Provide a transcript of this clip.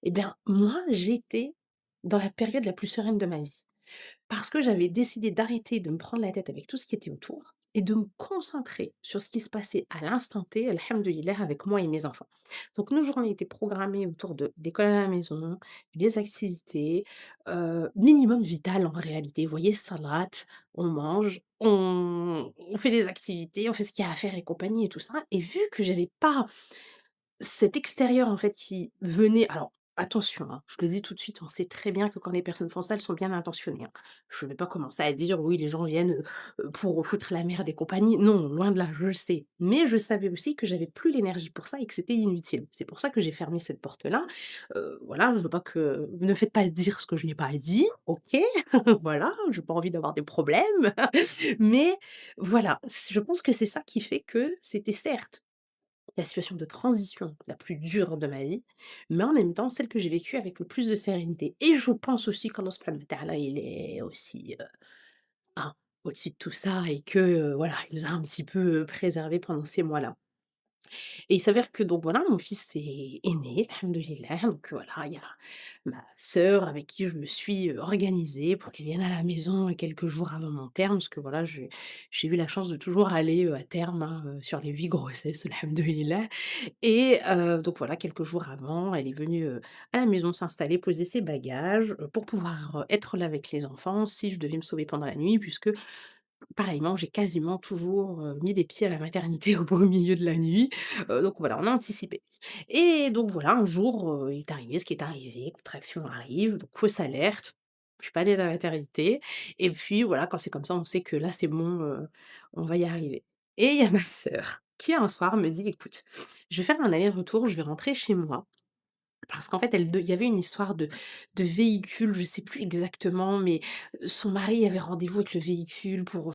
Eh bien, moi, j'étais dans la période la plus sereine de ma vie. Parce que j'avais décidé d'arrêter de me prendre la tête avec tout ce qui était autour et de me concentrer sur ce qui se passait à l'instant T, alhamdoulilah, avec moi et mes enfants. Donc nos journées étaient programmées autour de l'école à la maison, les activités, minimum vital en réalité. Vous voyez, salat, on mange, on fait des activités, on fait ce qu'il y a à faire et compagnie et tout ça. Et vu que j'avais pas cet extérieur, en fait, qui venait alors attention, hein, je le dis tout de suite, on sait très bien que quand les personnes font ça, elles sont bien intentionnées, hein. Je ne vais pas commencer à dire: «Oui, les gens viennent, pour foutre la merde et compagnie». Non, loin de là, je le sais. Mais je savais aussi que j'avais plus l'énergie pour ça et que c'était inutile. C'est pour ça que j'ai fermé cette porte-là. Voilà, je veux pas que ne faites pas dire ce que je n'ai pas dit, OK? Voilà, j'ai pas envie d'avoir des problèmes. Mais voilà, je pense que c'est ça qui fait que c'était certes la situation de transition la plus dure de ma vie, mais en même temps, celle que j'ai vécue avec le plus de sérénité et je pense aussi qu'Allah subhanahu wa ta'ala, il est aussi, hein, au-dessus de tout ça et que, voilà, il nous a un petit peu, préservés pendant ces mois-là. Et il s'avère que donc voilà, mon fils est né, alhamdoulilah, donc voilà, il y a ma sœur avec qui je me suis, organisée pour qu'elle vienne à la maison, quelques jours avant mon terme, parce que voilà, j'ai eu la chance de toujours aller, à terme, hein, sur les 8 grossesses, alhamdoulilah. Et donc voilà, quelques jours avant, elle est venue, à la maison s'installer, poser ses bagages, pour pouvoir, être là avec les enfants si je devais me sauver pendant la nuit puisque pareillement, j'ai quasiment toujours, mis les pieds à la maternité au beau milieu de la nuit, donc voilà, on a anticipé. Et donc voilà, un jour, il est arrivé ce qui est arrivé, contraction arrive, donc fausse alerte. Je suis pas allée à la maternité et puis voilà, quand c'est comme ça, on sait que là, c'est bon, on va y arriver. Et il y a ma sœur qui un soir me dit: «Écoute, je vais faire un aller-retour, je vais rentrer chez moi». Parce qu'en fait, il y avait une histoire de véhicule, je sais plus exactement, mais son mari avait rendez-vous avec le véhicule pour